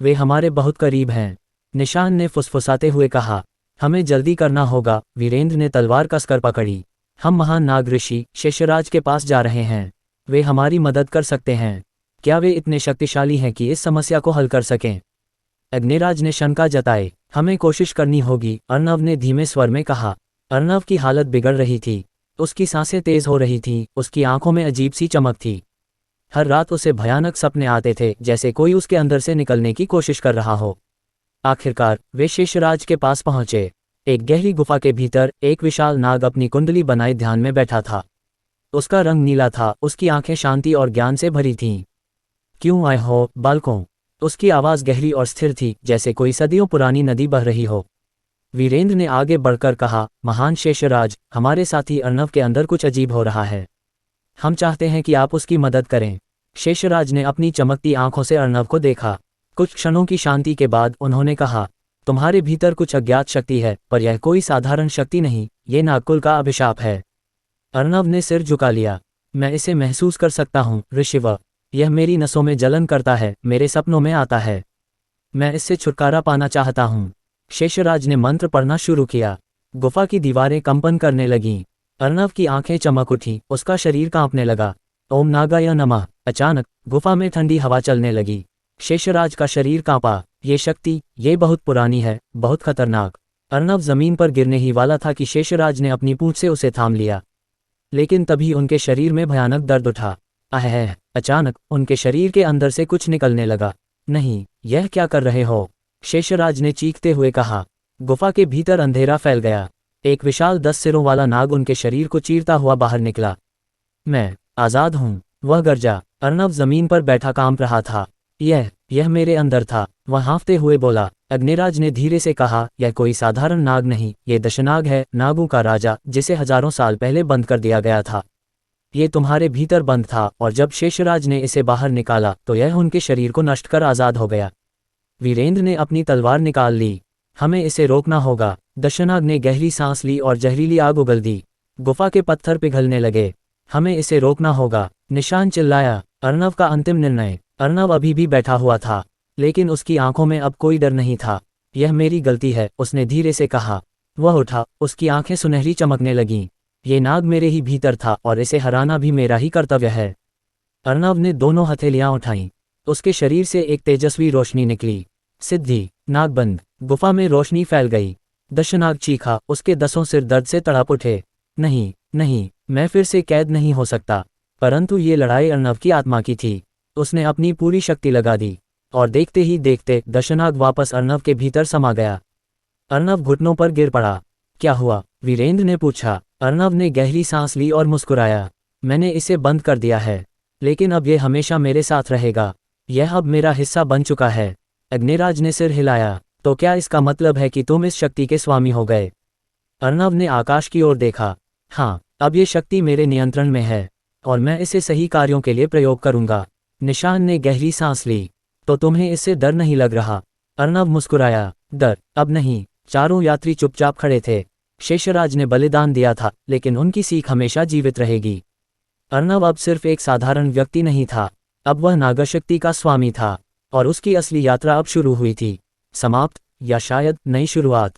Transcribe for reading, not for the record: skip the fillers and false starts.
वे हमारे बहुत करीब हैं। निशान ने फुसफुसाते हुए कहा। हमें जल्दी करना होगा। वीरेंद्र ने तलवार कसकर पकड़ी। हम महान नाग ऋषि शेषराज के पास जा रहे हैं। वे हमारी मदद कर सकते हैं। क्या वे इतने शक्तिशाली हैं कि इस समस्या को हल कर सकें? अग्निराज ने शंका जताई। हमें कोशिश करनी होगी, अर्णव ने धीमे स्वर में कहा। अर्णव की हालत बिगड़ रही थी। उसकी सांसें तेज हो रही थीं, उसकी आंखों में अजीब सी चमक थी। हर रात उसे भयानक सपने आते थे, जैसे कोई उसके अंदर से निकलने की कोशिश कर रहा हो। आखिरकार वे शेषराज के पास पहुंचे। एक गहरी गुफा के भीतर एक विशाल नाग अपनी कुंडली बनाए ध्यान में बैठा था। उसका रंग नीला था, उसकी आंखें शांति और ज्ञान से भरी थीं। क्यों आए हो, बालकों? उसकी आवाज़ गहरी और स्थिर थी, जैसे कोई सदियों पुरानी नदी बह रही हो। वीरेंद्र ने आगे बढ़कर कहा, महान शेषराज, हमारे साथी अर्णव के अंदर कुछ अजीब हो रहा है। हम चाहते हैं कि आप उसकी मदद करें। शेषराज ने अपनी चमकती आंखों से अर्णव को देखा। कुछ क्षणों की शांति के बाद उन्होंने कहा, तुम्हारे भीतर कुछ अज्ञात शक्ति है, पर यह कोई साधारण शक्ति नहीं, ये नागकुल का अभिशाप है। अर्णव ने सिर झुका लिया। मैं इसे महसूस कर सकता हूँ ऋषिव। यह मेरी नसों में जलन करता है, मेरे सपनों में आता है। मैं इससे छुटकारा पाना चाहता हूँ। शेषराज ने मंत्र पढ़ना शुरू किया। गुफा की दीवारें कंपन करने लगीं। अर्णव की आंखें चमक उठीं, उसका शरीर कांपने लगा। ओम नागाय नमः। अचानक गुफा में ठंडी हवा चलने लगी। शेषराज का शरीर कांपा। ये शक्ति, ये बहुत पुरानी है, बहुत खतरनाक। अर्णव जमीन पर गिरने ही वाला था कि शेषराज ने अपनी पूंछ से उसे थाम लिया। लेकिन तभी उनके शरीर में भयानक दर्द उठा। अह! अचानक उनके शरीर के अंदर से कुछ निकलने लगा। नहीं, यह क्या कर रहे हो? शेषराज ने चीखते हुए कहा। गुफा के भीतर अंधेरा फैल गया। एक विशाल 10 सिरों वाला नाग उनके शरीर को चीरता हुआ बाहर निकला। मैं आज़ाद हूँ, वह गरजा। अर्णव जमीन पर बैठा कांप रहा था। यह मेरे अंदर था, वह हाँफते हुए बोला। अग्निराज ने धीरे से कहा, यह कोई साधारण नाग नहीं, ये दशनाग है, नागों का राजा, जिसे हजारों साल पहले बंद कर दिया गया था। ये तुम्हारे भीतर बंद था, और जब शेषराज ने इसे बाहर निकाला तो यह उनके शरीर को नष्ट कर आज़ाद हो गया। वीरेंद्र ने अपनी तलवार निकाल ली। हमें इसे रोकना होगा। दशनाग ने गहरी सांस ली और जहरीली आग उगल दी। गुफा के पत्थर पिघलने लगे। हमें इसे रोकना होगा, निशान चिल्लाया। अर्णव का अंतिम निर्णय। अर्णव अभी भी बैठा हुआ था, लेकिन उसकी आंखों में अब कोई डर नहीं था। यह मेरी गलती है, उसने धीरे से कहा। वह उठा, उसकी आंखें सुनहरी चमकने लगीं। ये नाग मेरे ही भीतर था और इसे हराना भी मेरा ही कर्तव्य है। अर्णव ने दोनों हथेलियां उठाईं। उसके शरीर से एक तेजस्वी रोशनी निकली। सिद्धि, नागबंद। गुफा में रोशनी फैल गई। दशनाग चीखा, उसके 10 सिर दर्द से तड़प उठे। नहीं, नहीं, मैं फिर से कैद नहीं हो सकता। परंतु ये लड़ाई अर्णव की आत्मा की थी। उसने अपनी पूरी शक्ति लगा दी, और देखते ही देखते दशनाग वापस अर्णव के भीतर समा गया। अर्णव घुटनों पर गिर पड़ा। क्या हुआ? वीरेंद्र ने पूछा। अर्णव ने गहरी सांस ली और मुस्कुराया। मैंने इसे बंद कर दिया है, लेकिन अब यह हमेशा मेरे साथ रहेगा। यह अब मेरा हिस्सा बन चुका है। अग्निराज ने सिर हिलाया। तो क्या इसका मतलब है कि तुम इस शक्ति के स्वामी हो गए? अर्णव ने आकाश की ओर देखा। हाँ, अब ये शक्ति मेरे नियंत्रण में है, और मैं इसे सही कार्यों के लिए प्रयोग करूंगा। निशान ने गहरी सांस ली। तो तुम्हें इससे डर नहीं लग रहा? अर्णव मुस्कुराया। डर? अब नहीं। चारों यात्री चुपचाप खड़े थे। शेषराज ने बलिदान दिया था, लेकिन उनकी सीख हमेशा जीवित रहेगी। अर्णव अब सिर्फ एक साधारण व्यक्ति नहीं था, अब वह नागशक्ति का स्वामी था, और उसकी असली यात्रा अब शुरू हुई थी। समाप्त, या शायद नई शुरुआत।